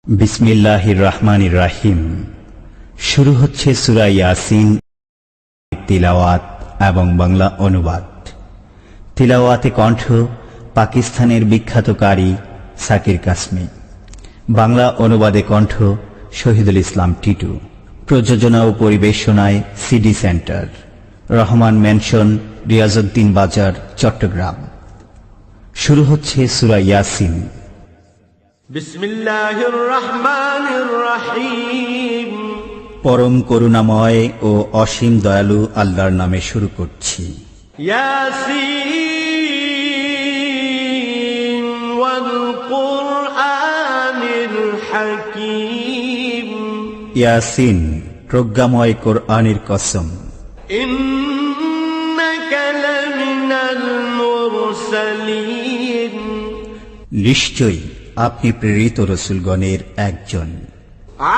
বিসমিল্লাহির রহমানির রহিম। শুরু হচ্ছে সূরা ইয়াসিন তিলাওয়াত এবং বাংলা অনুবাদ। তিলাওয়াতে কণ্ঠ পাকিস্তানের বিখ্যাত কারি সাকির কাসমি, বাংলা অনুবাদে কণ্ঠ শহীদুল ইসলাম টিটু, প্রযোজনা ও পরিবেশনায় CD centre, Rahman mansion, Riazuddin Bazar, Chittagong. শুরু হচ্ছে সূরা ইয়াসিন। বিসমিল্লাহির রহমানির রহিম। পরম করুণাময় ও অসীম দয়ালু আল্লাহর নামে শুরু করছি। ইয়াসিন ওয়াল কুরআনিল হাকীম। ইয়াসিন, প্রজ্ঞাময় কোরআনের কসম। ইন্নাকা লামিনাল মুরসালিন। নিশ্চয়ই আপনি প্রেরিত রসুলগণের একজন।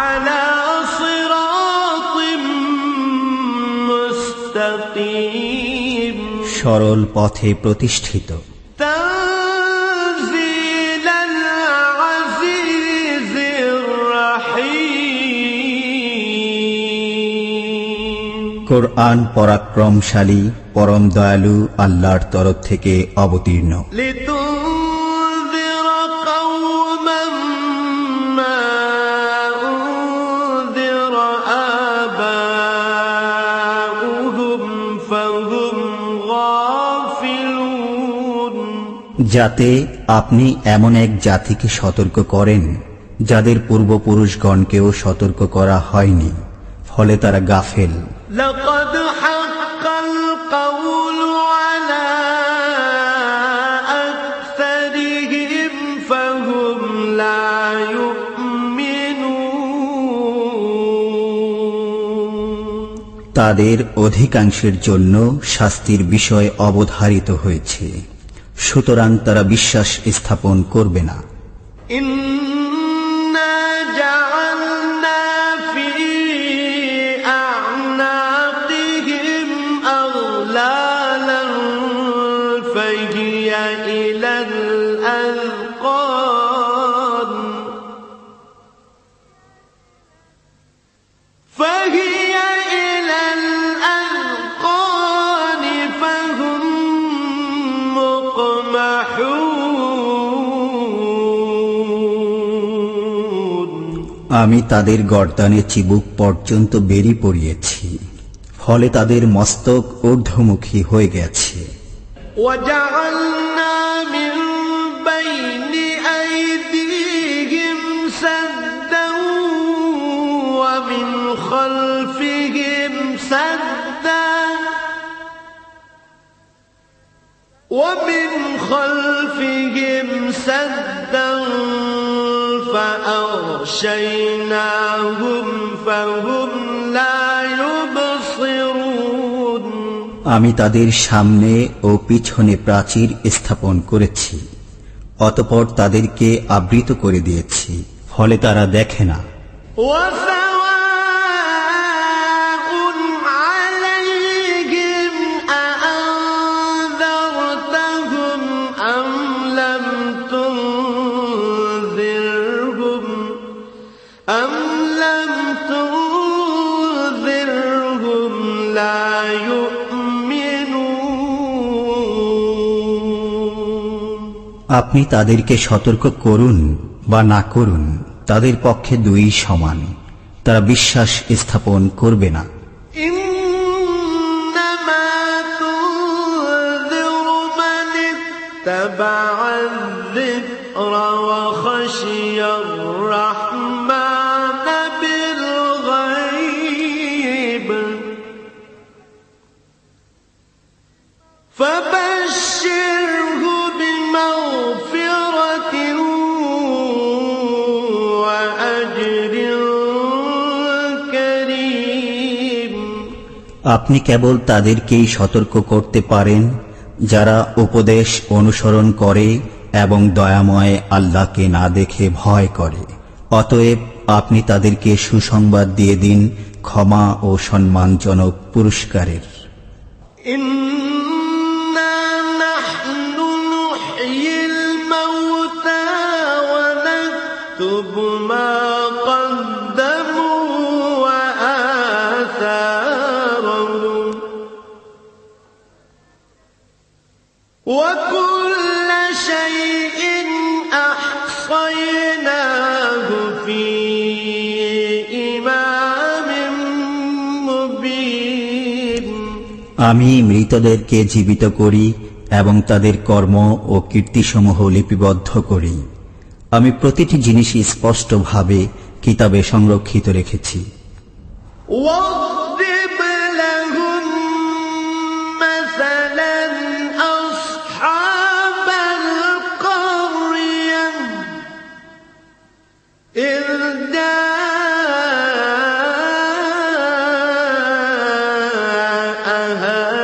আলা সিরাতিম মুস্তাকিম। সরল পথে প্রতিষ্ঠিত। তানজিলাল আজিজির রহিম। কোরআন পরাক্রমশালী, পরম দয়ালু আল্লাহর তরফ থেকে অবতীর্ণ। যাতে আপনি এমন এক জাতিকে সতর্ক করেন যাদের পূর্বপুরুষগণকেও সতর্ক করা হয়নি, ফলে তারা গাফেল। লাকাদ হাক্কাল কাওলু আলা আকসারিহিম ফাহুম লা ইউমিনুন। তাদের অধিকাংশের জন্য শাস্তির বিষয় অবধারিত হয়েছে, সুতরাং তারা বিশ্বাস স্থাপন করবে না। ইন্না জাআলনা ফি আ'নাকিহিম আগলালান ফাহিয়া ইলাল আযকান ফাহিয়া ইলাল আযকান ফাহুম আমি তাদের গর্দানে চিবুক পর্যন্ত বেরি পড়িয়েছি, ফলে তাদের মস্তক ঊর্ধ্বমুখী হয়ে গেছে। وجعلنا من بين أيديهم سدا ومن خلفهم سدا فأغشيناهم فهم لا يبصرون। আমি তাদের সামনে ও পিছনে প্রাচীর স্থাপন করেছি, অতঃপর তাদেরকে আবৃত করে দিয়েছি, ফলে তারা দেখে না। আপনি তাদেরকে সতর্ক করুন বা না করুন, তাদের পক্ষে দুই সমান, তারা বিশ্বাস স্থাপন করবে না। ইন্নামা তুনযিরু মান ইত্তাবা'আ যিকরা ওয়া খাশিয়ার রাহমান বিল গায়ব ফাবাশশিরহু বিমাগফিরাতিন ওয়া আজরিন কারীম। আপনি কেবল তাদেরকেই সতর্ক করতে পারেন যারা উপদেশ অনুসরণ করে এবং দয়াময় আল্লাহকে না দেখে ভয় করে। অতএব আপনি তাদেরকে সুসংবাদ দিয়ে দিন ক্ষমা ও সম্মানজনক পুরস্কারের। ইন্না নাহনু নুহয়িল মাউতা ওয়া নাকতুবু نكتب ما قدموا وآثارهم وكل شيء أحصيناه في إمام مبين আমি মৃতদেরকে জীবিত করি এবং তাদের কর্ম ও কীর্তিসমূহ লিপিবদ্ধ করি। আমি প্রতিটি জিনিস স্পষ্টভাবে কিতাবে সংরক্ষিত রেখেছি। واضرب لهم مثلا أصحاب القرية إذ جاءها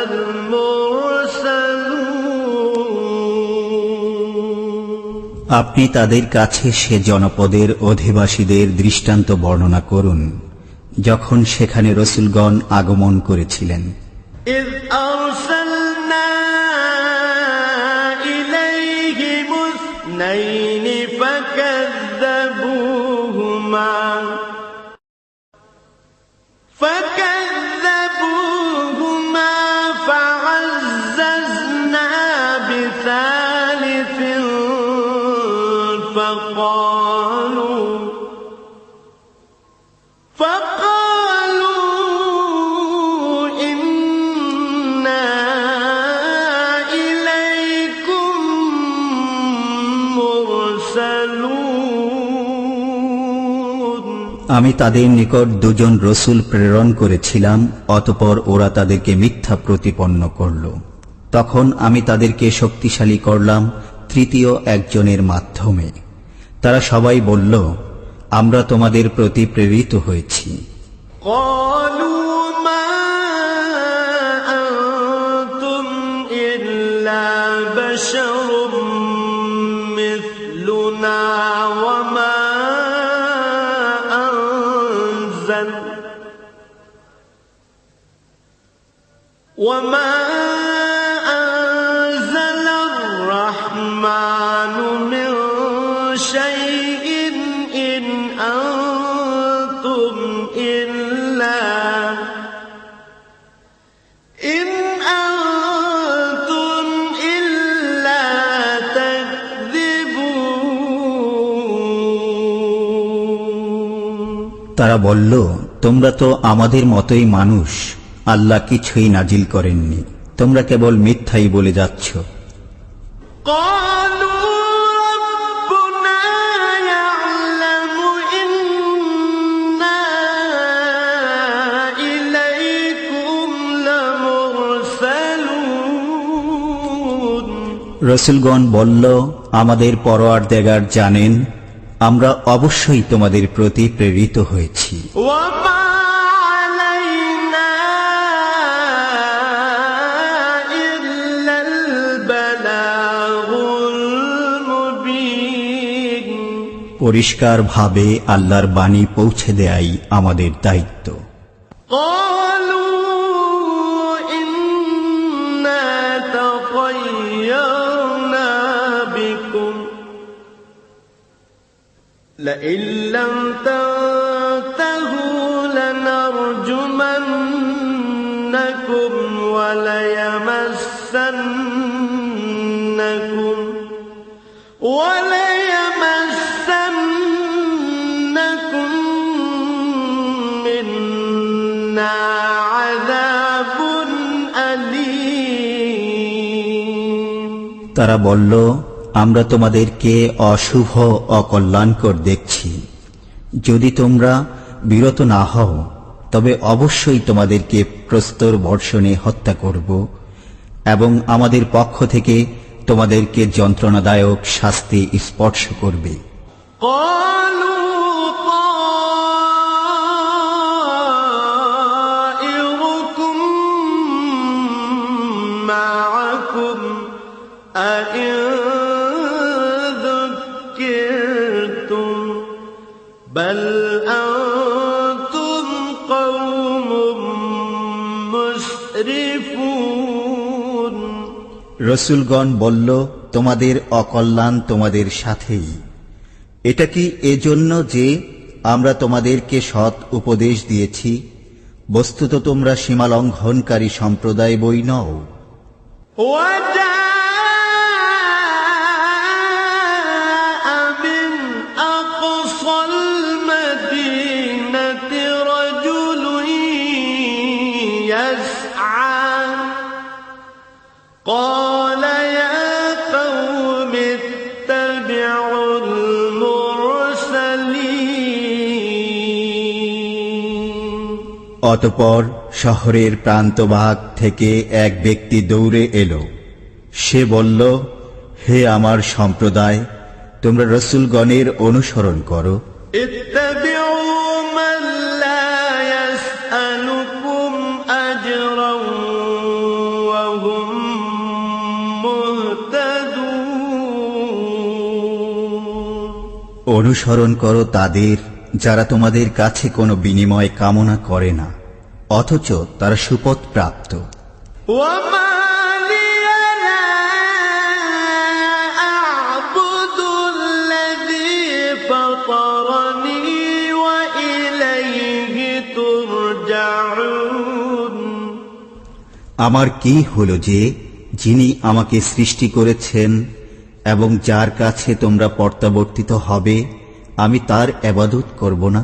المرسلون আপনি তাদের কাছে সে জনপদের অধিবাসীদের দৃষ্টান্ত বর্ণনা করুন যখন সেখানে রসূলগণ আগমন করেছিলেন। إذ أرسلنا إليهم اثنين فكذبوهما فعززنا بثالث فقالوا إنا إليكم مرسلون আমি তাদের নিকট দুজন রসূল প্রেরণ করেছিলাম, অতঃপর ওরা তাদেরকে মিথ্যা প্রতিপন্ন করল। তখন আমি তাদেরকে শক্তিশালী করলাম তৃতীয় একজনের মাধ্যমে। তারা সবাই বলল, আমরা তোমাদের প্রতি প্রেরিত হয়েছি। قالوا ما أنتم إلا بشر مثلنا وما أنزل الرحمن من شيء إن أنتم إلا تكذبون তারা বলল, তোমরা তো আমাদের মতোই মানুষ, আল্লাহ কিছুই নাজিল করেননি, তোমরা কেবল মিথ্যাই বলে যাচ্ছ। قالوا ربنا يعلم إنا إليكم لمرسلون রসূলগণ বলল, আমাদের পরওয়ারদিগার জানেন আমরা অবশ্যই তোমাদের প্রতি প্রেরিত হয়েছি। وما علينا إلا البلاغ المبين পরিষ্কারভাবে আল্লাহর বাণী পৌঁছে দেয়াই আমাদের দায়িত্ব। قالوا إنا تطيرنا بكم لئن لم تنتهوا لنرجمنكم وليمسنكم منا عذاب أليم তারা বলল, আমরা তোমাদেরকে অশুভ অকল্যাণকর দেখছি। যদি তোমরা বিরত না হও তবে অবশ্যই তোমাদেরকে প্রস্তর বর্ষণে হত্যা করব এবং আমাদের পক্ষ থেকে তোমাদেরকে যন্ত্রণাদায়ক শাস্তি স্পর্শ করবে। قالوا طائركم معكم أئن ذكرتم بل أنتم قوم مسرفون রসূলগণ বলল, তোমাদের অকল্যাণ তোমাদের সাথেই, এটা কি এজন্য যে আমরা তোমাদেরকে সৎ উপদেশ দিয়েছি? বস্তুত তোমরা সীমালঙ্ঘনকারী সম্প্রদায় বই নও। وجاء من أقصى المدينة رجل يسعى قال يا قوم اتبعوا المرسلين অতঃপর শহরের প্রান্তভাগ থেকে এক ব্যক্তি দৌড়ে এলো। সে বলল, হে আমার সম্প্রদায়, তোমরা রসূলগণের অনুসরণ করো। اتبعوا من لا يسألكم أجرا وهم مهتدون অনুসরণ করো তাদের যারা তোমাদের কাছে কোনো বিনিময় কামনা করে না, অথচ তারা সুপথ প্রাপ্ত। وما لي لا أعبد الذي فطرني وإليه ترجعون আমার কি হলো যে যিনি আমাকে সৃষ্টি করেছেন এবং যার কাছে তোমরা প্রত্যাবর্তিত হবে, আমি তার ইবাদত করব না?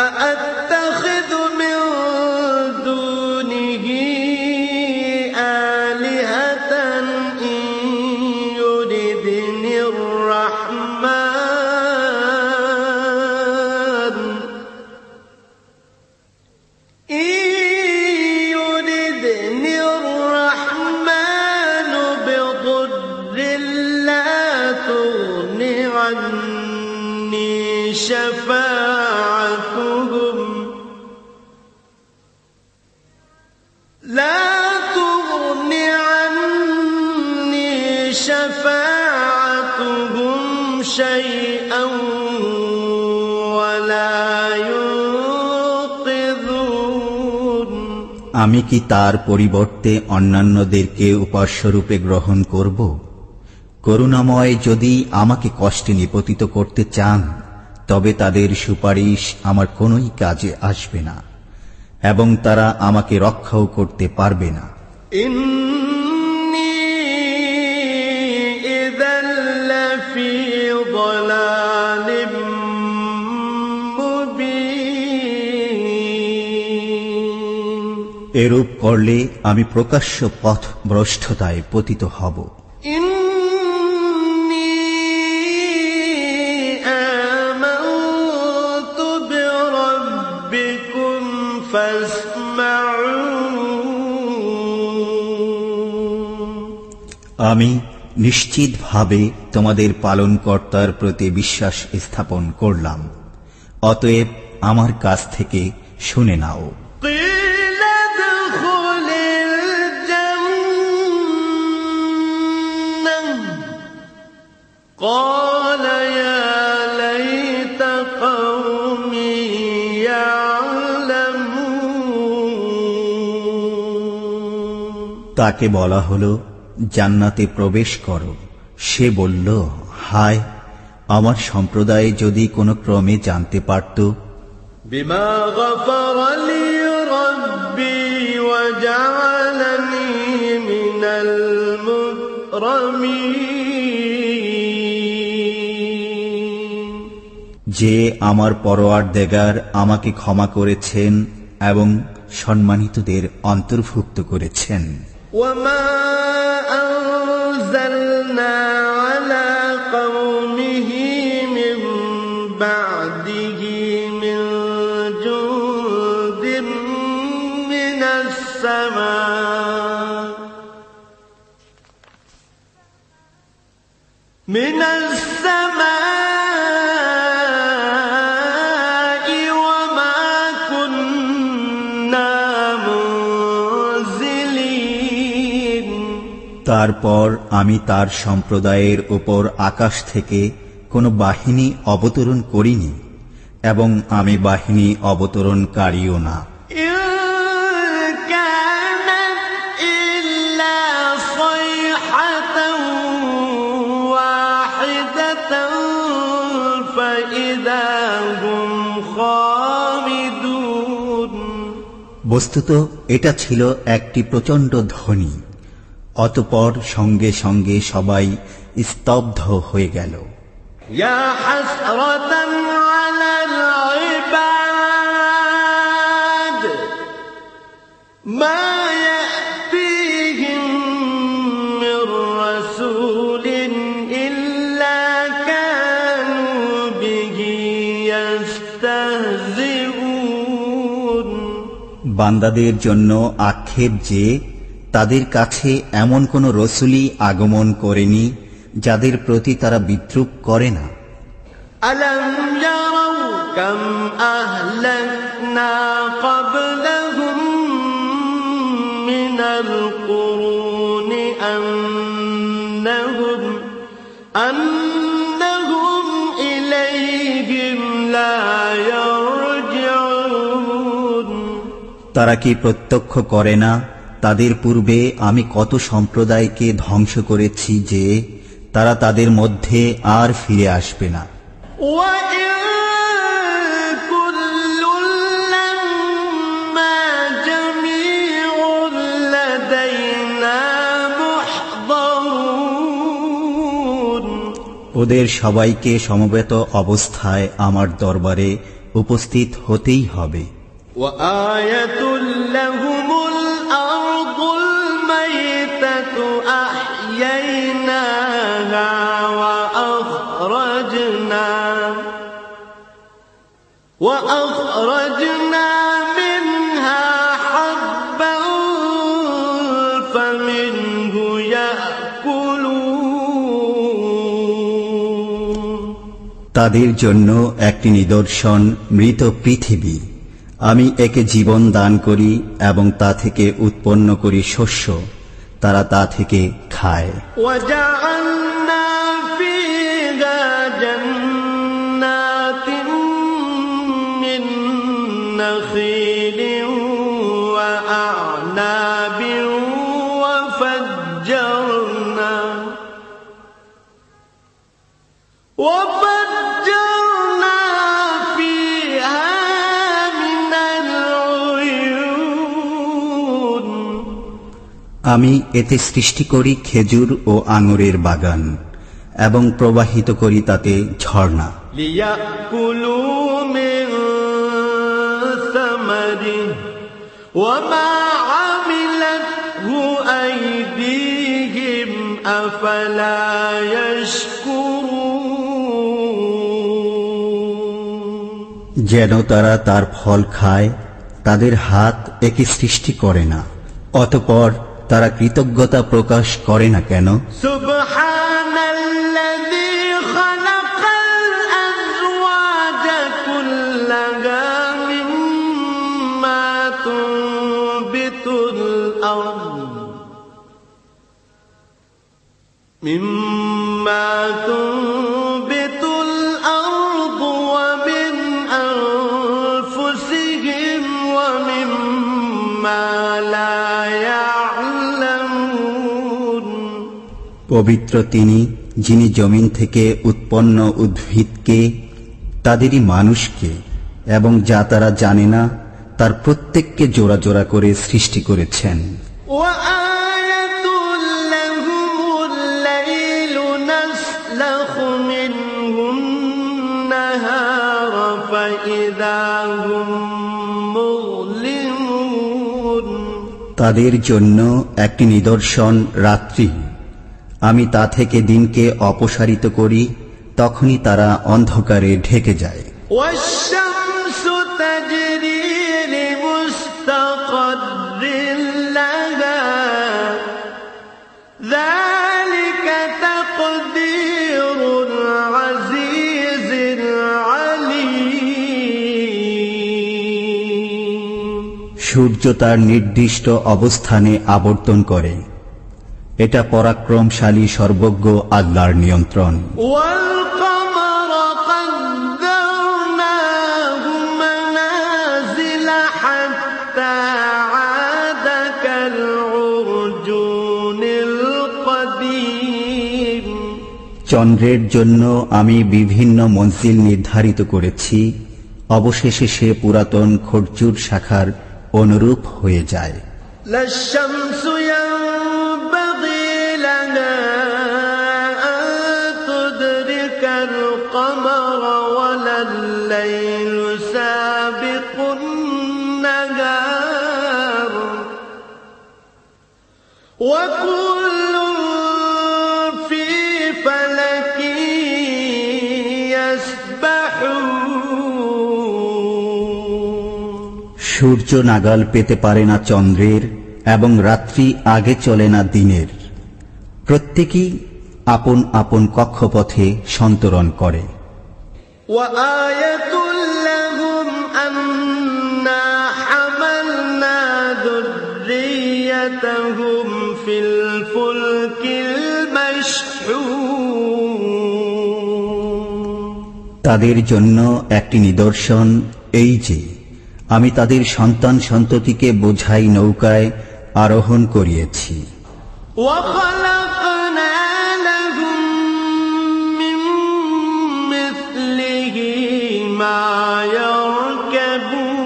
أأتخذ من دونه آلهة إن يردني الرحمن بضر لا تغن عني شفاعتهم شيئا ولا ينقذون আমি কি তার পরিবর্তে অন্যান্যদেরকে উপাস্যরূপে গ্রহণ করব? করুণাময় যদি আমাকে কষ্টে নিপতিত করতে চান, তবে তাদের সুপারিশ আমার কোনোই কাজে আসবে না এবং তারা আমাকে রক্ষাও করতে পারবে না। إني إذا لفي ضلال مبين এরূপ করলে আমি প্রকাশ্য পথ ভ্রষ্টতায় পতিত হব। إني آمنت بربكم فاسمعون আমি নিশ্চিতভাবে তোমাদের পালনকর্তার প্রতি বিশ্বাস স্থাপন করলাম, অতএব আমার কাছ থেকে শুনে নাও। قيل ادخل الجنة قال يا ليت قومي يعلمون তাকে বলা হলো, জান্নাতে প্রবেশ করো। সে বলল, হায়, আমার সম্প্রদায় যদি কোনো ক্রমে জানতে পারত। بما غفر لي ربي وجعلني من المكرمين যে আমার পরওয়ারদেগার আমাকে ক্ষমা করেছেন এবং সম্মানিতদের অন্তর্ভুক্ত করেছেন। وما أنزلنا على قومه من بعده من جند من السماء وما كنا منزلين তারপর আমি তার সম্প্রদায়ের উপর আকাশ থেকে কোনো বাহিনী অবতরণ করিনি এবং আমি বাহিনী অবতরণকারীও না। إن كانت إلا صيحة واحدة هم خامدون বস্তুত এটা ছিল একটি প্রচণ্ড ধ্বনি। অতঃপর সঙ্গে সঙ্গে সবাই স্তব্ধ হয়ে গেল। يا حسرة على العباد ما يأتيهم من رسول إلا كانوا به يستهزئون বান্দাদের জন্য আক্ষেপ যে তাদের কাছে এমন কোন রসূলই আগমন করেনি যাদের প্রতি তারা বিদ্রূপ করে না। ألم يروا كم أهلكنا قبلهم من القرون أنهم إليهم لا يرجعون তারা কি প্রত্যক্ষ করে না তাদের পূর্বে আমি কত সম্প্রদায়কে ধ্বংস করেছি যে তারা তাদের মধ্যে আর ফিরে আসবে না। وإن كل لما جميع لدينا محضرون ওদের সবাইকে সমবেত অবস্থায় আমার দরবারে উপস্থিত হতেই হবে। وآية لهم الأرض الميتة أحييناها وأخرجنا منها حبا فمنه يأكلون তাদের জন্য একটি নিদর্শন মৃত পৃথিবী। আমি একে জীবন দান করি এবং তা থেকে উৎপন্ন করি শস্য, তারা তা থেকে খায়। وجعلنا فيها جنات من نخيل وأعناب وفجرنا فيها من العيون আমি এতে সৃষ্টি করি খেজুর ও আঙুরের বাগান এবং প্রবাহিত করি তাতে ঝর্ণা। ليأكلوا من ثمره وما عملته أيديهم أفلا يشكرون যেন তারা তার ফল খায়, তাদের হাত একে সৃষ্টি করে না, অতঃপর তারা কৃতজ্ঞতা প্রকাশ করে না কেন? سبحان الذي خلق الأزواج كلها مما تنبت الأرض ومن أنفسهم ومما لا يعلمون পবিত্র তিনি, যিনি জমিন থেকে উৎপন্ন উদ্ভিদকে, তাদেরই মানুষকে এবং যা তারা জানে না তার প্রত্যেককে জোড়া জোড়া করে সৃষ্টি করেছেন। وآية لهم الليل نسلخ منه النهار فإذا هم مظلمون তাদের জন্য একটি নিদর্শন রাত্রি, আমি তা থেকে দিনকে অপসারিত করি, তখনই তারা অন্ধকারে ঢেকে যায়। والشمس تجري لمستقر لها ذلك تقدير العزيز العليم সূর্য তার নির্দিষ্ট অবস্থানে আবর্তন করে, এটা পরাক্রমশালী সর্বজ্ঞ আল্লাহর নিয়ন্ত্রণ। والقمر قدرناه منازل حتى عاد كالعرجون القديم চন্দ্রের জন্য আমি বিভিন্ন মঞ্জিল নির্ধারিত করেছি, অবশেষে সে পুরাতন খরচুর শাখার অনুরূপ হয়ে যায়। لا الشمس ينبغي لها أن تدرك القمر ولا الليل سابق النهار وكل في فلك يسبحون সূর্য নাগাল পেতে পারে না চন্দ্রের, এবং রাত্রি আগে চলে না দিনের। প্রত্যেকেই আপন আপন কক্ষপথে সন্তরণ করে। وآية لهم أنا حملنا ذريتهم في الفلك المشحون তাদের জন্য একটি নিদর্শন এই যে আমি তাদের সন্তান সন্ততিকে বোঝাই নৌকায় আরোহণ করিয়েছি। وخلقنا لهم من مثله ما يركبون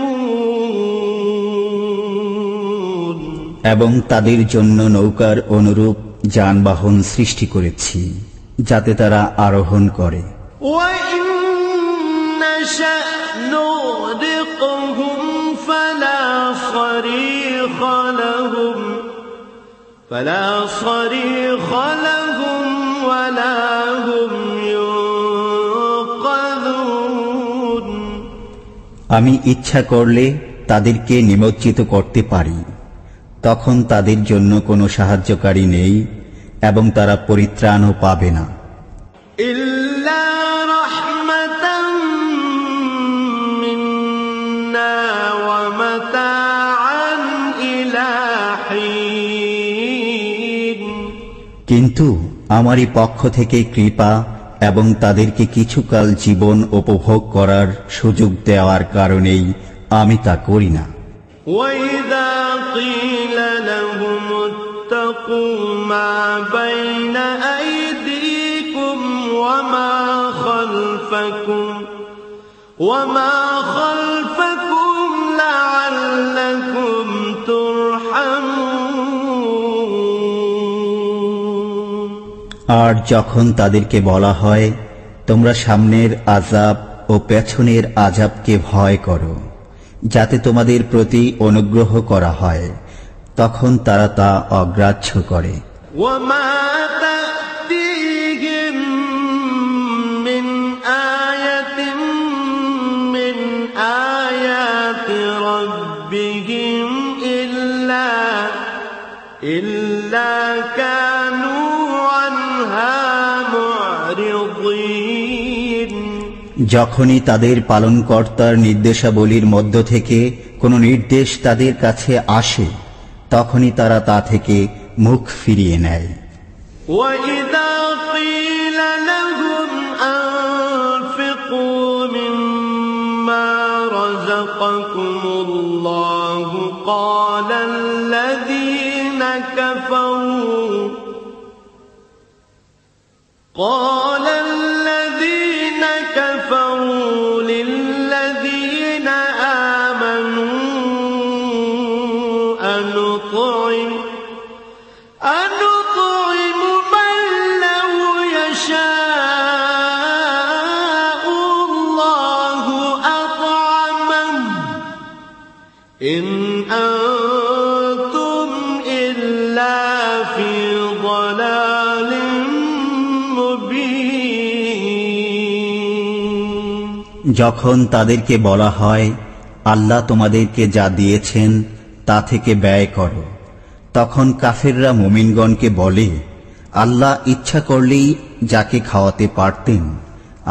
এবং তাদের জন্য নৌকার অনুরূপ যানবাহন সৃষ্টি করেছি, যাতে তারা আরোহণ করে। وإن نشأ نغرقهم فلا صريخ لهم ولا هم ينقذون আমি ইচ্ছা করলে তাদেরকে নিমজ্জিত করতে পারি, তখন তাদের জন্য কোনো সাহায্যকারী নেই এবং তারা পরিত্রাণও পাবে না। إلا رحمة منا ومتاعا إلى حين কিন্তু আমারই পক্ষ থেকে কৃপা এবং তাদেরকে কিছুকাল জীবন উপভোগ করার সুযোগ দেওয়ার কারণেই আমি তা করি না। وإذا قيل لهم اتقوا ما بين أيديكم وما خلفكم لعلكم ترحمون আর যখন তাদেরকে বলা হয় তোমরা সামনের আযাব ও পেছনের আযাবকে ভয় করো, যাতে তোমাদের প্রতি অনুগ্রহ করা হয়, তখন তারা তা অগ্রাহ্য করে। وما تأتيهم من آية من آيات ربهم إلا كانوا عنها معرضين যখনই তাদের পালনকর্তার নির্দেশাবলীর মধ্য থেকে কোনো নির্দেশ তাদের কাছে আসে, তখনই তারা তা থেকে মুখ ফিরিয়ে নেয়। وإذا قيل لهم أنفقوا مما رزقكم الله قال الذين كفروا للذين آمنوا أنطعم من لو يشاء الله أطعمه إن أنتم إلا في ضلال مبين যখন তাদেরকে বলা হয় আল্লাহ তোমাদেরকে যা দিয়েছেন তা থেকে ব্যয় করো, তখন কাফেররা মুমিনগণকে বলে, আল্লাহ ইচ্ছা করলেই যাকে খাওয়াতে পারতেন,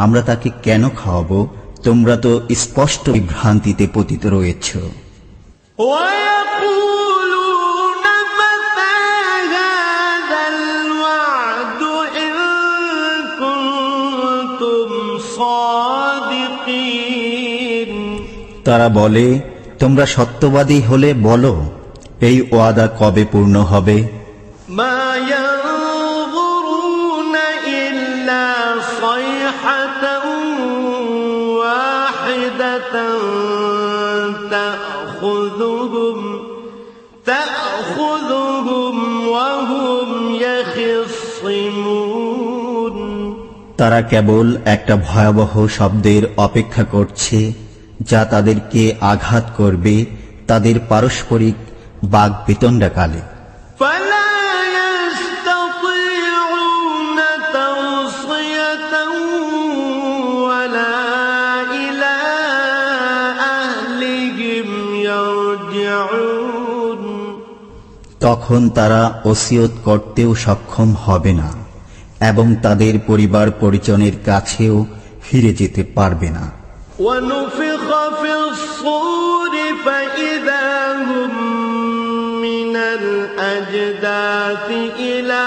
আমরা তাকে কেন খাওয়াবো? তোমরা তো স্পষ্ট বিভ্রান্তিতে পতিত রয়েছ। ويقولون متى هذا الوعد إن كنتم صادقين তারা বলে, তোমরা সত্যবাদী হলে বলো, এই ওয়াদা কবে পূর্ণ হবে? ما ينظرون إلا واحدة تأخذهم وهم يخصمون তারা কেবল একটা ভয়াবহ শব্দের অপেক্ষা করছে যা তাদেরকে আঘাত করবে তাদের পারস্পরিক বাগবিতণ্ডাকালে। فلا يستطيعون توصية ولا إلى أهلهم يرجعون তখন তারা ওসিয়ত করতেও সক্ষম হবে না এবং তাদের পরিবার পরিজনের কাছেও ফিরে যেতে পারবে না। ونفخ في الصور فإذا هم من الأجداث إلى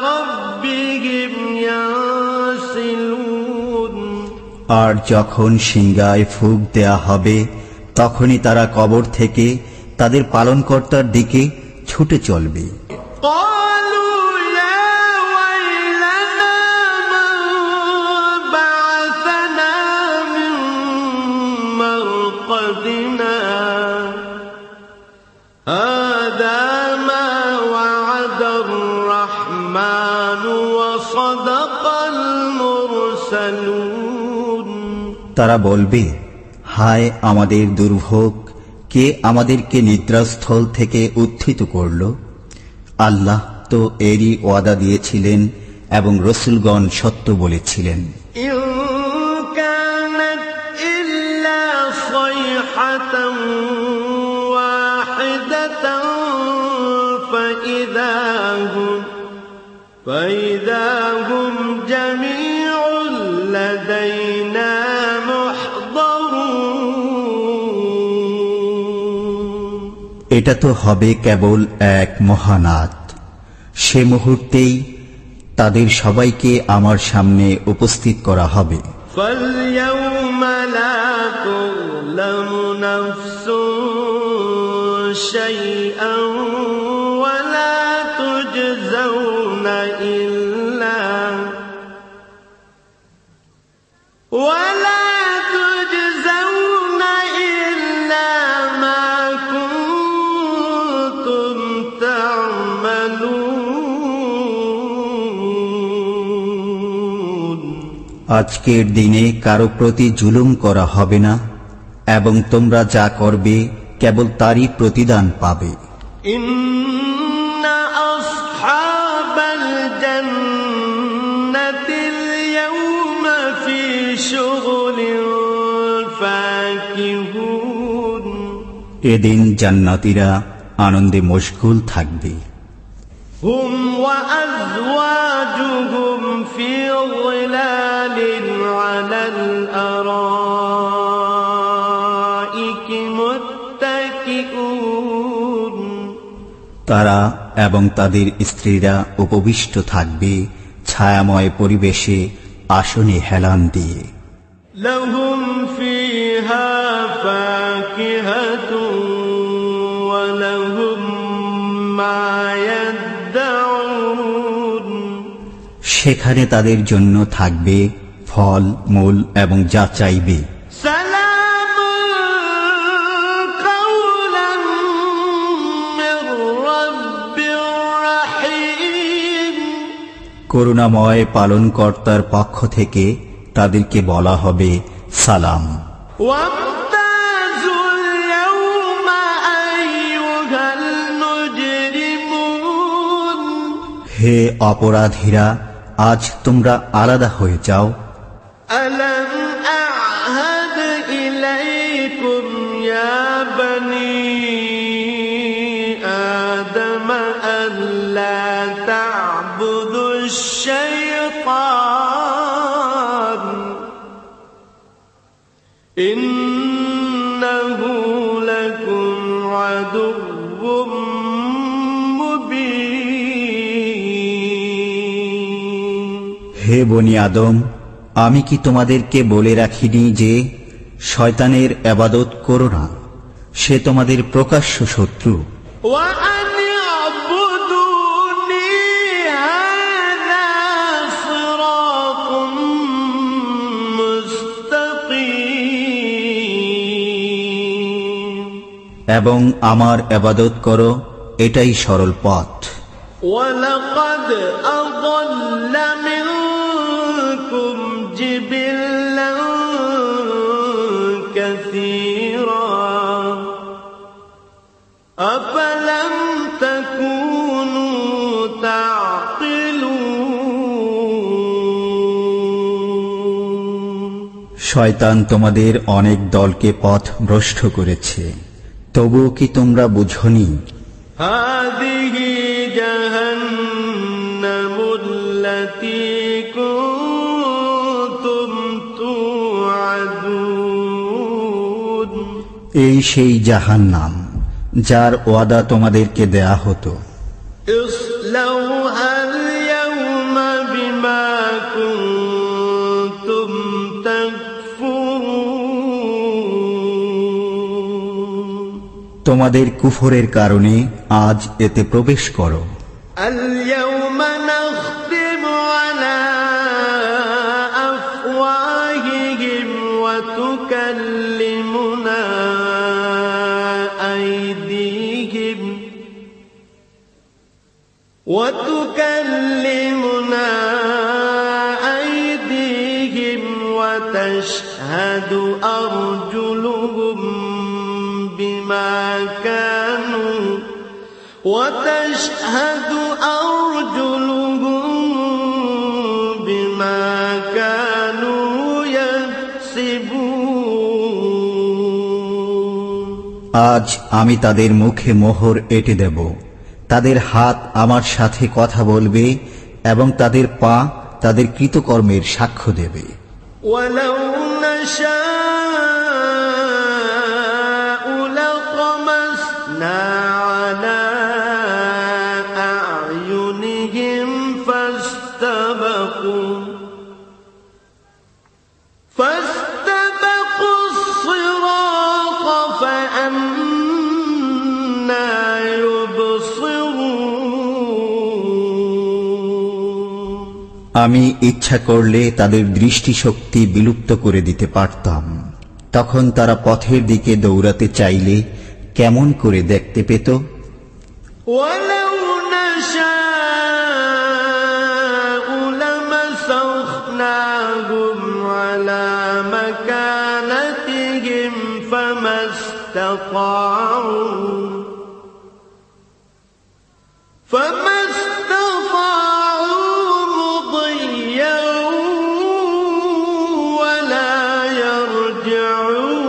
ربهم ينسلون আর যখন সিংহায় ফুঁক দেয়া হবে তখনই তারা কবর থেকে তাদের পালনকর্তার দিকে ছুটে চলবে। قالوا يا ويلنا من بعثنا من مرقدنا هذا ما وعد الرحمن وصدق المرسلون তারা বলবে, হায় আমাদের দুর্ভোগ, কে আমাদেরকে নিদ্রাস্থল থেকে উত্থিত করল? আল্লাহ তো এরই ওয়াদা দিয়েছিলেন এবং রসুলগণ সত্য বলেছিলেন। إن كانت إلا صيحة واحدة فإذا هم جميع لدينا محضرون এটা তো হবে কেবল এক মহানাদ। সে মুহূর্তেই তাদের সবাইকে আমার সামনে উপস্থিত করা হবে। فاليوم لا تظلم نفس شيئا ولا تجزون إلا ما كنتم تعملون আজকের দিনে কারো প্রতি জুলুম করা হবে না এবং তোমরা যা করবে কেবল তারই প্রতিদান পাবে। إن أصحاب الجنة اليوم في شغل فاكهون এদিন জান্নাতীরা আনন্দে মশগুল থাকবে। هم وأزواجهم في ظلال على الأرائك متكئون তারা এবং তাদের স্ত্রীরা উপবিষ্ট থাকবে ছায়াময় পরিবেশে আসনে হেলান দিয়ে। لهم فيها فاكهة ولهم ما يدعون সেখানে তাদের জন্য থাকবে ফল মূল এবং যা চাইবে। سلام قولا من رب رحيم করুণাময় পালনকর্তার পক্ষ থেকে তাদেরকে বলা হবে সালাম। وامتازوا اليوم أيها المجرمون হে অপরাধীরা, আজ তোমরা আলাদা হয়ে যাও। ألم أعهد إليكم يا بني آدم ألا تعبدوا الشيطان إنه لكم عدو مبين হে বনি আদম, আমি কি তোমাদেরকে বলে রাখিনি যে শয়তানের ইবাদত করো না? সে তোমাদের প্রকাশ্য শত্রু। وأن اعبدوني هذا صراط مستقيم এবং আমার ইবাদত করো, এটাই সরল পথ। ولقد أضل منكم جبلا كثيرا أفلم تكونوا تعقلون শয়তান তোমাদের অনেক দলকে পথ ভ্রষ্ট করেছে, তবুও কি তোমরা বুঝনি? هذه جهنم التي كنتم توعدون এই সেই জাহান্নাম যার ওয়াদা তোমাদেরকে দেয়া হতো। اصلوها اليوم بما كنتم تكفرون তোমাদের কুফরের কারণে আজ এতে প্রবেশ করো। اليوم نختم على أفواههم وتكلمنا أيديهم وتشهد أرجلهم بما كانوا يكسبون আজ আমি তাদের মুখে মোহর এঁটে দেব, তাদের হাত আমার সাথে কথা বলবে এবং তাদের পা তাদের কৃতকর্মের সাক্ষ্য দেবে। ولو نشاء لطمسنا على أعينهم فاستبقوا الصراط فأنى يبصرون আমি ইচ্ছা করলে তাদের দৃষ্টিশক্তি বিলুপ্ত করে দিতে পারতাম, তখন তারা পথের দিকে দৌড়াতে চাইলে কেমন করে দেখতে পেত? ولو نشاء لمسخناهم على مكانتهم فما استطاعوا مضيا ولا يرجعون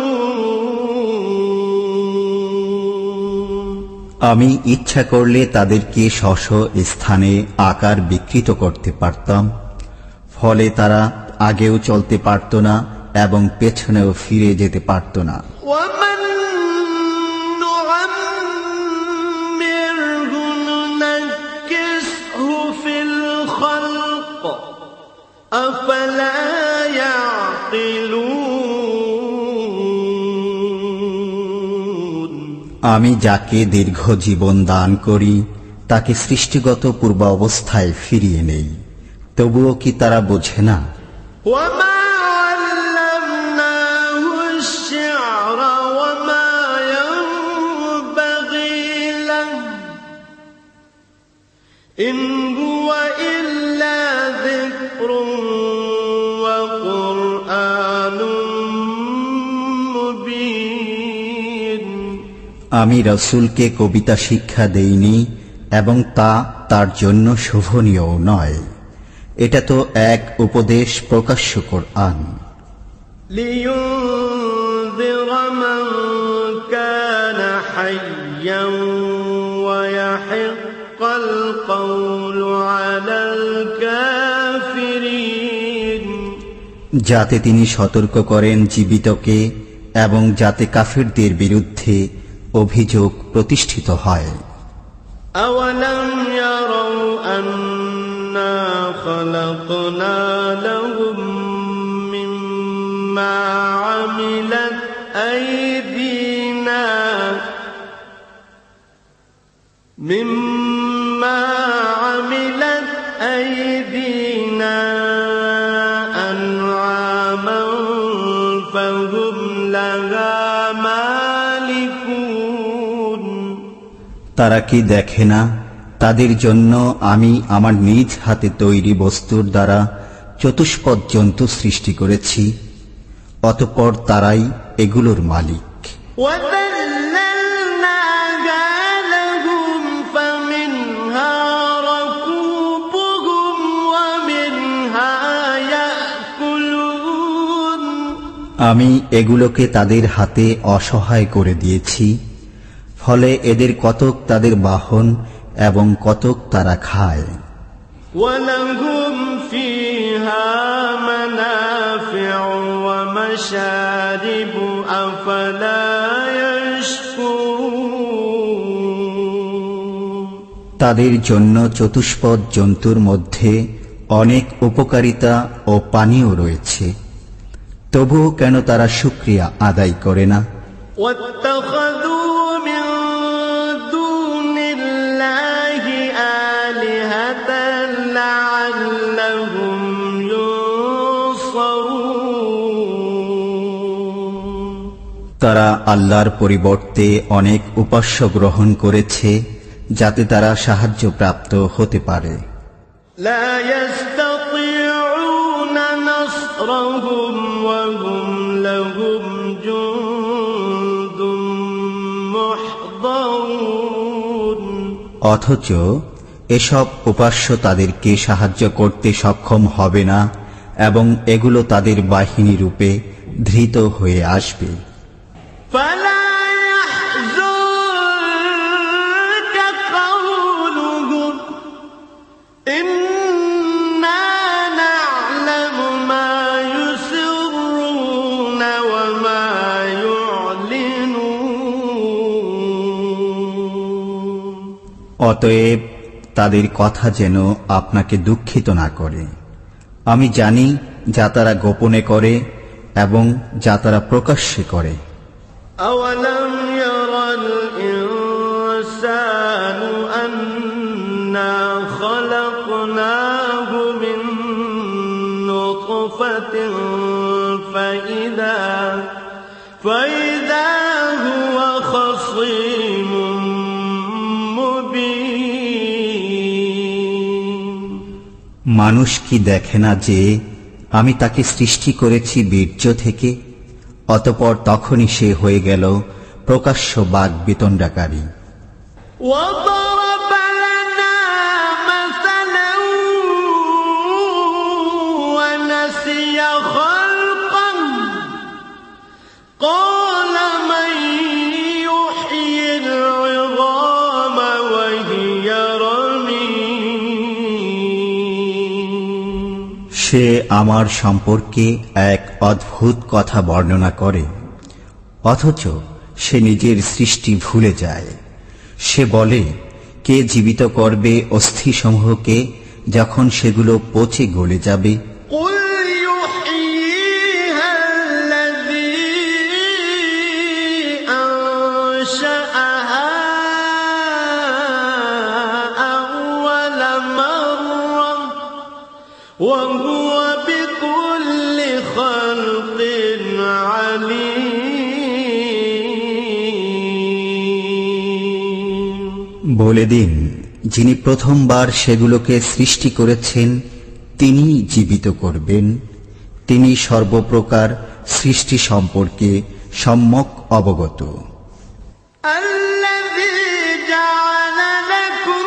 আমি ইচ্ছা করলে তাদেরকে স্ব স্থানে আকার বিকৃত করতে পারতাম, ফলে তারা আগেও চলতে পারত না এবং পেছনেও ফিরে যেতে পারত না। ومن نعمره ننكسه في الخلق أفلا يعقلون আমি যাকে দীর্ঘ জীবন দান করি তাকে সৃষ্টিগত পূর্বাবস্থায় ফিরিয়ে নেই, তবুও কি তারা বোঝে না? وما علمناه الشعر وما ينبغي له إن هو إلا ذكر وقرآن مبين আমি রাসূলকে কবিতা শিক্ষা দেইনি এবং তা তার জন্য শোভনীয় নয়, এটা তো এক উপদেশ প্রকাশ্য কোরআন। لينذر من كان حيا ويحق القول على الكافرين যাতে তিনি সতর্ক করেন জীবিতকে এবং যাতে কাফিরদের বিরুদ্ধে অভিযোগ প্রতিষ্ঠিত হয়। أولم يروا أنا خلقنا لهم مما عملت أيدينا أنعاما فهم لها مالكون তারা কি দেখে না তাদের জন্য আমি আমার নিজ হাতে তৈরি বস্তুর দ্বারা চতুষ্পদ জন্তু সৃষ্টি করেছি, অতঃপর তারাই এগুলোর মালিক। وَذَلَّلْنَاهَا لَهُمْ فَمِنْهَا رَكُوبُهُمْ وَمِنْهَا يَأْكُلُونَ আমি এগুলোকে তাদের হাতে অসহায় করে দিয়েছি, ফলে এদের কতক তাদের বাহন এবং কতক তারা খায়। وَلَهُمْ فِيهَا مَنَافِعُ وَمَشَارِبُ أَفَلَا يَشْكُرُونَ তাদের জন্য চতুষ্পদ জন্তুর মধ্যে অনেক উপকারিতা ও পানীয় রয়েছে, তবুও কেন তারা শুকরিয়া আদায় করে না? وَاتَّخَذُوا مِن دُونِ اللَّهِ آلِهَةً لَّعَلَّهُمْ يُنصَرُونَ তারা আল্লাহর পরিবর্তে অনেক উপাস্য গ্রহণ করেছে যাতে তারা সাহায্যপ্রাপ্ত হতে পারে। لا يستطيعون نصرهم وهم لهم جند محضرون অথচ এসব উপাস্য তাদেরকে সাহায্য করতে সক্ষম হবে না এবং এগুলো তাদের বাহিনী রূপে ধৃত হয়ে আসবে। فلا يحزنك قولهم إنا نعلم ما يسرون وما يعلنون অতএব তাদের কথা যেন আপনাকে দুঃখিত না করে। আমি জানি যা তারা গোপনে করে এবং যা তারা প্রকাশ্যে করে। أولم ير الإنسان أنا خلقناه من نطفة فإذا هو خصيم مبين মানুষ কি দেখে না যে আমি তাকে সৃষ্টি করেছি বীর্য থেকে, অতঃপর তখনই সে হয়ে গেল প্রকাশ্য বাগ বিতণ্ডাকারী। وضرب لنا مثلا ونسي خلقا قال من يحيي العظام وهي رميم সে আমার সম্পর্কে এক অদ্ভুত কথা বর্ণনা করে, অথচ সে নিজের সৃষ্টি ভুলে যায়। সে বলে, কে জীবিত করবে অস্থিসমূহকে যখন সেগুলো পচে গলে যাবে? قل يحييها الذي أنشأها أول مرة وهو بكل خلق عليم বলে দিন, যিনি প্রথমবার সেগুলোকে সৃষ্টি করেছেন তিনি জীবিত করবেন, তিনি সর্বপ্রকার সৃষ্টি সম্পর্কে সম্যক অবগত। الذي جعل لكم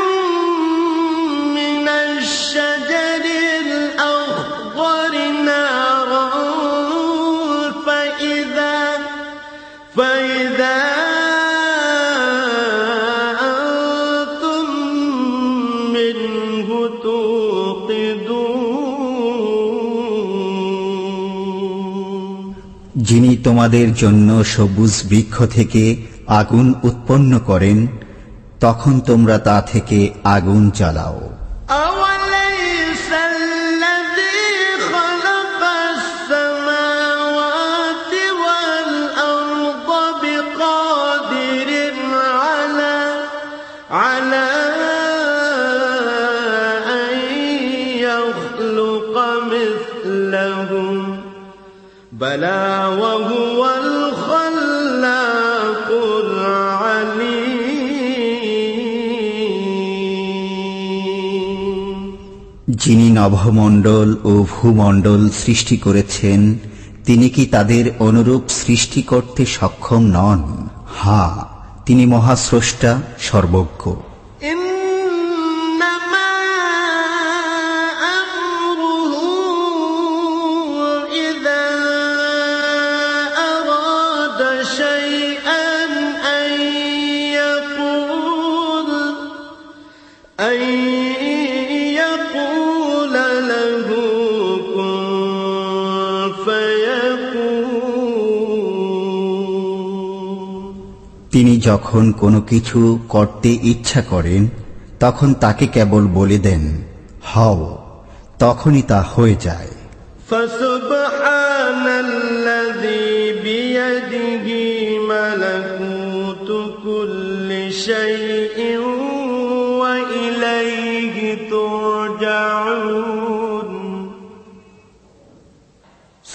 من الشجر الأخضر نارا فإذا أنتم منه توقدون যিনি তোমাদের জন্য সবুজ বৃক্ষ থেকে আগুন উৎপন্ন করেন, তখন তোমরা তা থেকে আগুন জ্বালাও। أوليس الذي خلق السماوات والأرض بقادر على أن يخلق مثلهم بلى وهو الخلاق العليم যিনি নভমণ্ডল ও ভূমণ্ডল সৃষ্টি করেছেন, তিনি কি তাদের অনুরূপ সৃষ্টি করতে সক্ষম নন? হ্যাঁ, তিনি মহাস্রষ্টা, সর্বজ্ঞ। إنما أمره إذا أراد شيئا أن يقول له كن فيكون। তিনি যখন কোনো কিছু করতে ইচ্ছা করেন, তখন তাকে কেবল বলে দেন, হও, তখনই তা হয়ে যায়। فسبحان الذي بيده ملكوت كل شيء وإليه ترجعون।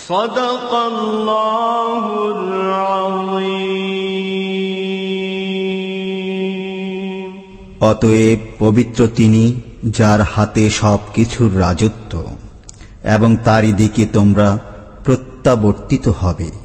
صدق الله العظيم। অতএব পবিত্র তিনি, যার হাতে সবকিছুর রাজত্ব, এবং তারই দিকে তোমরা প্রত্যাবর্তিত হবে।